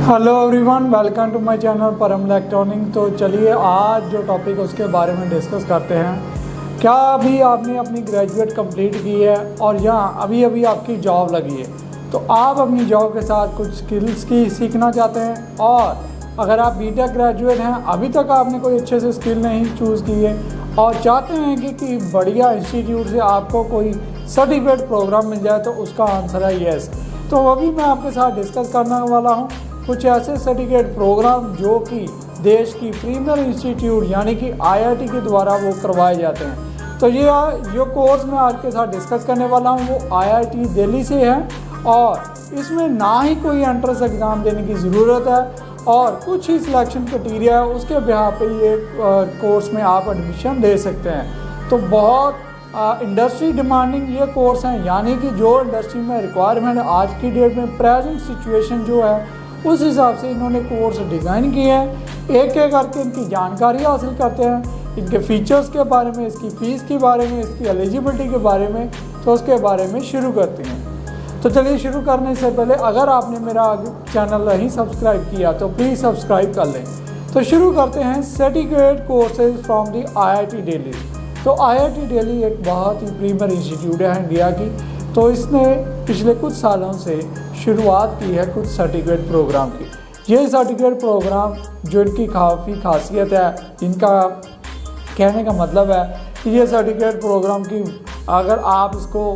Hello everyone, welcome to my channel Param electronic. तो चलिए आज जो टॉपिक उसके बारे में डिस्कस करते हैं। क्या अभी आपने अपनी ग्रेजुएट कंप्लीट की है और यहाँ अभी अभी आपकी जॉब लगी है, तो आप अपनी जॉब के साथ कुछ स्किल्स की सीखना चाहते हैं। और अगर आप बीटेक ग्रेजुएट हैं, अभी तक आपने कोई अच्छे से स्किल नहीं चूज़ की है और चाहते हैं कि बढ़िया इंस्टीट्यूट से आपको कोई सर्टिफिकेट प्रोग्राम मिल जाए, तो उसका आंसर है येस। तो अभी मैं आपके साथ डिस्कस करने वाला हूँ कुछ ऐसे सर्टिफिकेट प्रोग्राम जो कि देश की प्रीमियर इंस्टीट्यूट यानी कि आईआईटी के द्वारा वो करवाए जाते हैं। तो ये जो कोर्स मैं आज के साथ डिस्कस करने वाला हूँ वो आईआईटी दिल्ली से है और इसमें ना ही कोई एंट्रेंस एग्ज़ाम देने की ज़रूरत है और कुछ ही सिलेक्शन क्राइटेरिया है, उसके बिहार पे ये कोर्स में आप एडमिशन ले सकते हैं। तो बहुत इंडस्ट्री डिमांडिंग ये कोर्स हैं, यानी कि जो इंडस्ट्री में रिक्वायरमेंट आज की डेट में प्रेजेंट सिचुएशन जो है उस हिसाब से इन्होंने कोर्स डिज़ाइन किए हैं। एक एक करके इनकी जानकारी हासिल करते हैं, इनके फीचर्स के बारे में, इसकी फ़ीस के बारे में, इसकी एलिजिबिलिटी के बारे में, तो उसके बारे में शुरू करते हैं। तो चलिए शुरू करने से पहले अगर आपने मेरा चैनल नहीं सब्सक्राइब किया तो प्लीज़ सब्सक्राइब कर लें। तो शुरू करते हैं certificate courses from the IIT Delhi. तो आईआईटी दिल्ली एक बहुत ही प्रीमियर इंस्टीट्यूट है इंडिया की। तो इसने पिछले कुछ सालों से शुरुआत की है कुछ सर्टिफिकेट प्रोग्राम की। ये सर्टिफिकेट प्रोग्राम जो इनकी काफ़ी खासियत है, इनका कहने का मतलब है कि ये सर्टिफिकेट प्रोग्राम की अगर आप इसको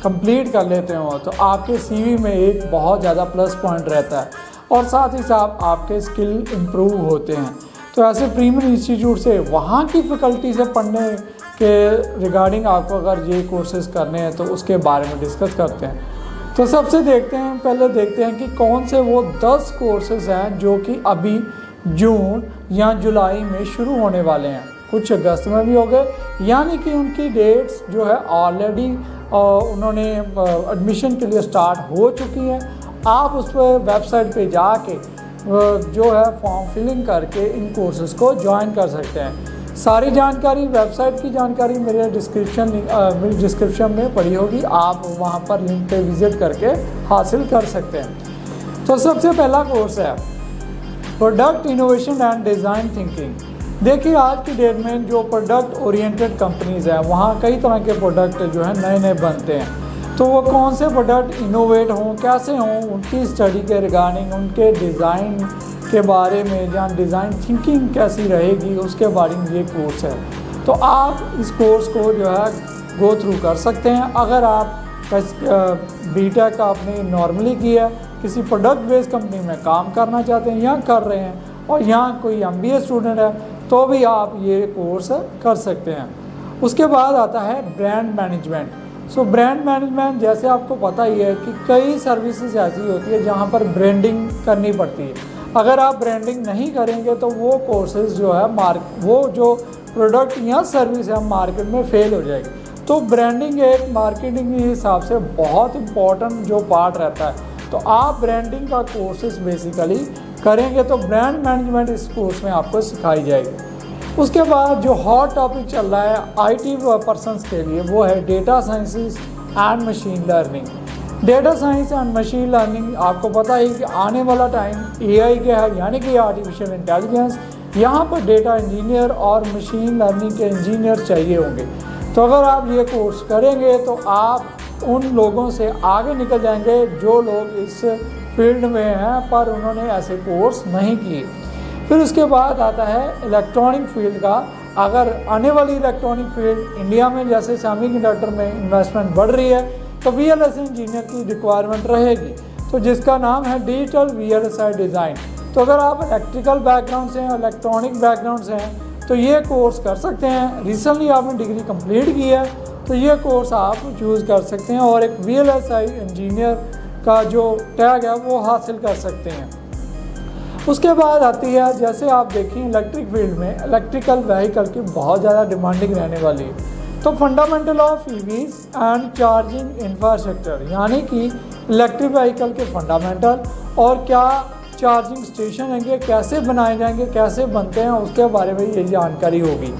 कंप्लीट कर लेते हो तो आपके सीवी में एक बहुत ज़्यादा प्लस पॉइंट रहता है और साथ ही साथ आपके स्किल इम्प्रूव होते हैं। तो ऐसे प्रीमियर इंस्टीट्यूट से वहाँ की फैकल्टी से पढ़ने के रिगार्डिंग आपको अगर ये कोर्सेज करने हैं तो उसके बारे में डिस्कस करते हैं। तो सबसे पहले देखते हैं कि कौन से वो 10 कोर्सेज हैं जो कि अभी जून या जुलाई में शुरू होने वाले हैं, कुछ अगस्त में भी हो गए, यानी कि उनकी डेट्स जो है ऑलरेडी उन्होंने एडमिशन के लिए स्टार्ट हो चुकी हैं। आप उस पर वेबसाइट पे जाके जो है फॉर्म फिलिंग करके इन कोर्सेज को ज्वाइन कर सकते हैं। सारी जानकारी, वेबसाइट की जानकारी मेरे डिस्क्रिप्शन में पड़ी होगी, आप वहां पर लिंक पे विजिट करके हासिल कर सकते हैं। तो सबसे पहला कोर्स है product innovation and design thinking. देखिए आज की डेट में जो प्रोडक्ट ओरिएंटेड कंपनीज़ हैं वहाँ कई तरह के प्रोडक्ट जो हैं नए नए बनते हैं। तो वो कौन से प्रोडक्ट इनोवेट हों, कैसे हों, उनकी स्टडी के रिगार्डिंग, उनके डिज़ाइन के बारे में या डिज़ाइन थिंकिंग कैसी रहेगी उसके बारे में ये कोर्स है। तो आप इस कोर्स को जो है गो थ्रू कर सकते हैं। अगर आप बीटेक आपने नॉर्मली किया है, किसी प्रोडक्ट बेस्ड कंपनी में काम करना चाहते हैं या कर रहे हैं और यहाँ कोई एमबीए स्टूडेंट है तो भी आप ये कोर्स कर सकते हैं। उसके बाद आता है brand management. So brand management जैसे आपको पता ही है कि कई सर्विसेज ऐसी होती है जहाँ पर ब्रांडिंग करनी पड़ती है। अगर आप ब्रांडिंग नहीं करेंगे तो वो कोर्सेज जो है वो जो प्रोडक्ट या सर्विस है मार्केट में फेल हो जाएगी। तो ब्रांडिंग एक मार्केटिंग के हिसाब से बहुत इंपॉर्टेंट जो पार्ट रहता है। तो आप ब्रांडिंग का कोर्सेज बेसिकली करेंगे तो ब्रांड मैनेजमेंट इस कोर्स में आपको सिखाई जाएगी। उसके बाद जो हॉट टॉपिक चल रहा है आईटी पर्सन्स के लिए वो है data sciences and machine learning. Data science and machine learning आपको पता है कि आने वाला टाइम एआई का है, यानी कि आर्टिफिशियल इंटेलिजेंस। यहाँ पर डेटा इंजीनियर और मशीन लर्निंग के इंजीनियर चाहिए होंगे। तो अगर आप ये कोर्स करेंगे तो आप उन लोगों से आगे निकल जाएंगे जो लोग इस फील्ड में हैं पर उन्होंने ऐसे कोर्स नहीं किए। फिर उसके बाद आता है इलेक्ट्रॉनिक फील्ड का। अगर आने वाली इलेक्ट्रॉनिक फील्ड इंडिया में जैसे सेमीकंडक्टर में इन्वेस्टमेंट बढ़ रही है तो वीएलएसआई इंजीनियर की रिक्वायरमेंट रहेगी, तो जिसका नाम है डिजिटल वीएलएसआई डिज़ाइन। तो अगर आप इलेक्ट्रिकल बैकग्राउंड से हैं, इलेक्ट्रॉनिक बैकग्राउंड से हैं तो ये कोर्स कर सकते हैं। रिसेंटली आपने डिग्री कंप्लीट की है तो ये कोर्स आप चूज़ कर सकते हैं और एक वीएलएसआई इंजीनियर का जो टैग है वो हासिल कर सकते हैं। उसके बाद आती है, जैसे आप देखें इलेक्ट्रिक फील्ड में इलेक्ट्रिकल व्हीकल की बहुत ज़्यादा डिमांडिंग रहने वाली है। तो fundamental of EVs and charging infrastructure, यानी कि इलेक्ट्रिक व्हीकल के फंडामेंटल और क्या चार्जिंग स्टेशन हैं कैसे बनाए जाएंगे, कैसे बनते हैं, उसके बारे में ये जानकारी होगी।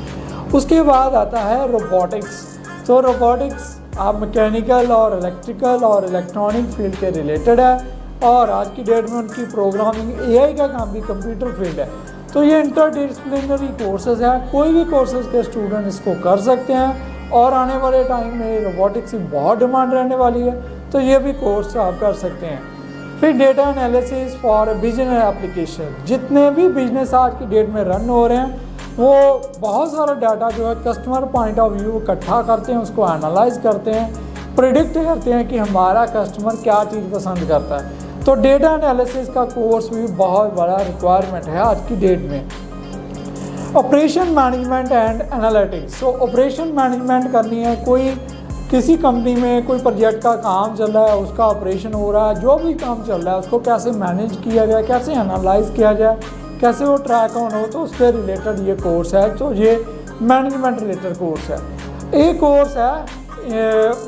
उसके बाद आता है रोबोटिक्स। तो रोबोटिक्स आप मैकेनिकल और इलेक्ट्रिकल और इलेक्ट्रॉनिक फील्ड के रिलेटेड है। और आज की डेट में उनकी प्रोग्रामिंग एआई का काम भी कंप्यूटर फील्ड है। तो ये इंटरडिसिप्लिनरी कोर्सेज है, कोई भी कोर्सेज के स्टूडेंट इसको कर सकते हैं और आने वाले टाइम में रोबोटिक्स की बहुत डिमांड रहने वाली है, तो ये भी कोर्स आप कर सकते हैं। फिर data analysis for business application, जितने भी बिजनेस आज की डेट में रन हो रहे हैं वो बहुत सारा डाटा जो है कस्टमर पॉइंट ऑफ व्यू इकट्ठा करते हैं, उसको एनालाइज करते हैं, प्रिडिक्ट करते हैं कि हमारा कस्टमर क्या चीज़ पसंद करता है। तो डेटा एनालिसिस का कोर्स भी बहुत बड़ा रिक्वायरमेंट है आज की डेट में। ऑपरेशन मैनेजमेंट एंड एनालिटिक्स, तो ऑपरेशन मैनेजमेंट करनी है, कोई किसी कंपनी में कोई प्रोजेक्ट का काम चल रहा है, उसका ऑपरेशन हो रहा है, जो भी काम चल रहा है उसको कैसे मैनेज किया जाए, कैसे एनालाइज किया जाए, कैसे वो ट्रैक ऑन हो, तो उससे रिलेटेड ये कोर्स है। तो ये मैनेजमेंट रिलेटेड कोर्स है। एक कोर्स है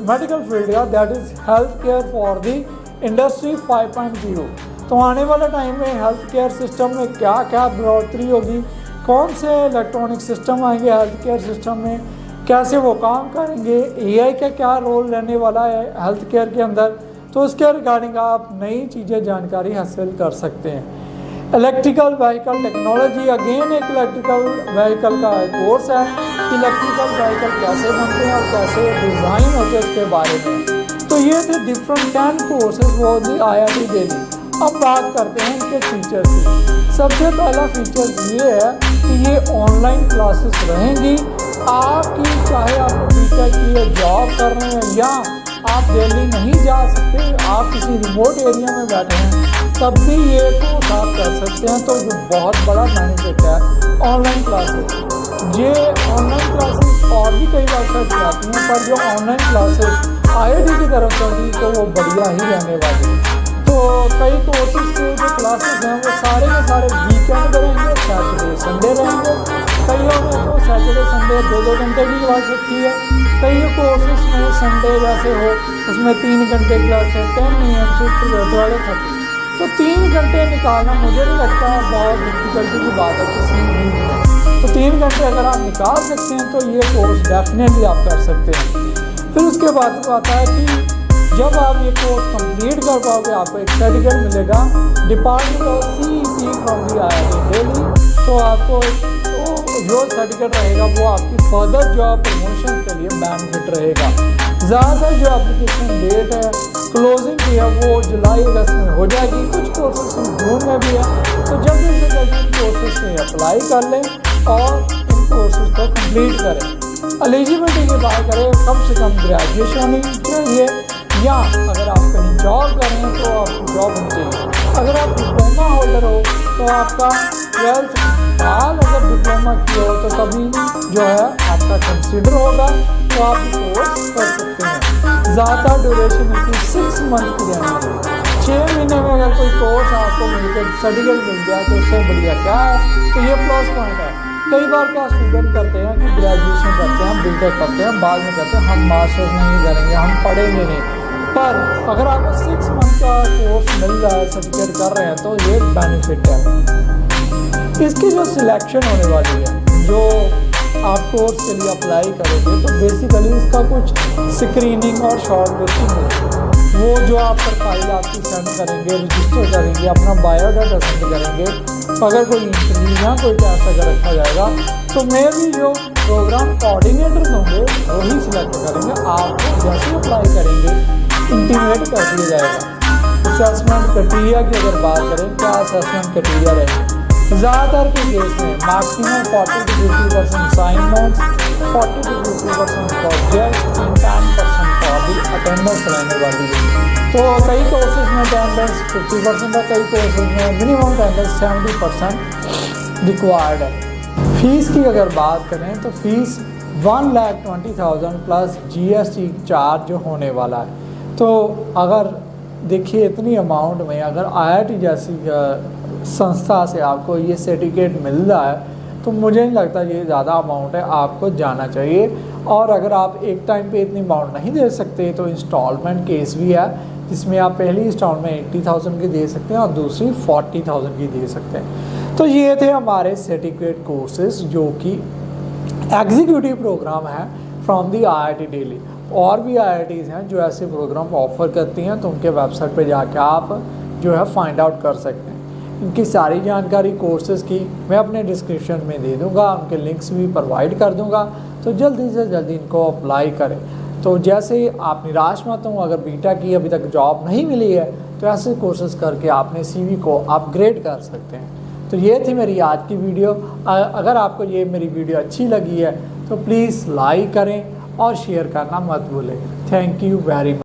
मेडिकल फील्ड का, that is health care for the industry 5.0। तो आने वाले टाइम में हेल्थ केयर सिस्टम में क्या क्या बढ़ोतरी होगी, कौन से इलेक्ट्रॉनिक सिस्टम आएंगे हेल्थ केयर सिस्टम में, कैसे वो काम करेंगे, एआई का क्या रोल रहने वाला है हेल्थ केयर के अंदर, तो उसके रिगार्डिंग आप नई चीज़ें जानकारी हासिल कर सकते हैं। इलेक्ट्रिकल व्हीकल टेक्नोलॉजी, अगेन एक इलेक्ट्रिकल व्हीकल का कोर्स है। इलेक्ट्रिकल व्हीकल कैसे बनते हैं और कैसे डिज़ाइन होते हैं उसके बारे में। तो ये थे डिफरेंट 10 कोर्सेज वो दी IIT दिल्ली। अब बात करते हैं इनके फीचर्स की। सबसे पहला फीचर ये है कि ये ऑनलाइन क्लासेस रहेंगी। आपकी चाहे आप बीटेक की जॉब कर रहे हैं या आप दिल्ली नहीं जा सकते, आप किसी रिमोट एरिया में बैठे हैं, तब भी ये कोर्स आप कर सकते हैं। तो जो बहुत बड़ा बेनिफिट है ऑनलाइन क्लासेस। ये ऑनलाइन क्लासेस और भी कई वेबसाइट आती हैं, पर जो ऑनलाइन क्लासेस IIT की तरफ से होगी तो वो बढ़िया ही रहने वाली है। तो कई कोर्सेज के जो क्लासेस हैं वो सारे के सारे वीकेंड रहेंगे, सैटरडे संडे रहेंगे। कईयों में तो सैटरडे संडे 2-2 घंटे की क्लास रखी है। कई कोर्सेज में संडे जैसे हो उसमें 3 घंटे क्लास है, 10 AM से 12:30। तो 3 घंटे निकालना मुझे नहीं लगता बहुत डिफिकल्टी की बात है किसी भी में। तो 3 घंटे अगर आप निकाल सकते हैं तो ये कोर्स डेफिनेटली आप कर सकते हैं। फिर उसके बाद आता है कि जब आप ये कोर्स कंप्लीट कर पाओगे आपको एक सर्टिफिकेट मिलेगा department of CEP from the IIT Delhi. तो आपको जो सर्टिफिकेट रहेगा वो आपकी फर्दर जॉब प्रमोशन के लिए बेनिफिट रहेगा। ज़्यादातर जो एप्लीकेशन डेट है क्लोजिंग की है वो जुलाई-अगस्त में हो जाएगी। कुछ कोर्सेज जून में भी है, तो जल्दी से जल्दी कोर्सेज में अप्लाई कर लें और इन कोर्सेज को कंप्लीट करें। एलिजिबिलिटी की बात करें, कम से कम ग्रेजुएशन होनी चाहिए, या अगर आप कहीं जॉब कर रहे हैं तो आपको जॉब होनी चाहिए। अगर आप डिप्लोमा होल्डर हो तो आपका 12th साल अगर डिप्लोमा किया हो तो तभी जो है आपका कंसिडर होगा, तो आप कोर्स कर सकते हैं। ज़्यादा ड्यूरेशन इसकी 6 मंथ की रहने वाली। 6 महीने में अगर कोई कोर्स आपको मिलकर सर्टिफिकेट मिल गया तो उससे बढ़िया क्या है। तो ये प्लस पॉइंट है। कई बार क्या स्टूडेंट करते हैं कि ग्रेजुएशन करते हैं, बीटेक करते हैं, बाद में कहते हैं हम मास्टर्स नहीं करेंगे, हम पढ़ेंगे नहीं। पर अगर आपको 6 मंथ का कोर्स मिल रहा है, सर्टिफिकेट कर रहे हैं, तो ये बेनिफिट है। इसकी जो सिलेक्शन होने वाली है, जो आप कोर्स के लिए अप्लाई करोगे, तो बेसिकली इसका कुछ स्क्रीनिंग और शॉर्ट लिस्टिंग होगी। वो जो आप प्रोफाइल आपकी सेंड करेंगे, रजिस्टर करेंगे, अपना बायोडाटा सेंड करेंगे, अगर कोई इंटरव्यू या कोई टेस्ट अगर रखा जाएगा तो मैं भी जो प्रोग्राम कोऑर्डिनेटर होंगे वही सिलेक्ट करेंगे। आप जैसे अप्लाई करेंगे इंटीमेट कर दिया जाएगा। असेसमेंट क्राइटेरिया की अगर बात करें, क्या असेसमेंट क्राइटेरिया रहेंगे? ज़्यादातर के केस में maximum 40 to 50% assignments, 40 to 50% project, 10% for the attendance रहने वाली है। तो कई कोर्सेज में अटेंडेंस 50% है, कई कोर्सेज में मिनिमम अटेंडेंस 70% रिक्वायर्ड है। फ़ीस की अगर बात करें तो फीस 1,20,000 प्लस GST चार्ज जो होने वाला है। तो अगर देखिए इतनी अमाउंट में अगर IIT जैसी संस्था से आपको ये सर्टिफिकेट मिल रहा है तो मुझे नहीं लगता ये ज़्यादा अमाउंट है, आपको जाना चाहिए। और अगर आप एक टाइम पे इतनी अमाउंट नहीं दे सकते तो इंस्टॉलमेंट केस भी है, जिसमें आप पहली इंस्टॉलमेंट 80,000 की दे सकते हैं और दूसरी 40,000 की दे सकते हैं। तो ये थे हमारे सर्टिफिकेट कोर्सेज जो कि एग्जीक्यूटिव प्रोग्राम है फ्रॉम दी IIT दिल्ली। और भी IITs हैं जो ऐसे प्रोग्राम ऑफ़र करती हैं, तो उनके वेबसाइट पे जाके आप जो है फाइंड आउट कर सकते हैं। इनकी सारी जानकारी कोर्सेज़ की मैं अपने डिस्क्रिप्शन में दे दूँगा, उनके लिंक्स भी प्रोवाइड कर दूँगा, तो जल्दी से जल्दी इनको अप्लाई करें। तो जैसे आप निराश मत हों, अगर बीटा की अभी तक जॉब नहीं मिली है तो ऐसे कोर्सेज़ करके आपने CV को अपग्रेड कर सकते हैं। तो ये थी मेरी आज की वीडियो। अगर आपको ये मेरी वीडियो अच्छी लगी है तो प्लीज़ लाइक करें और शेयर करना मत भूलें। Thank you very much.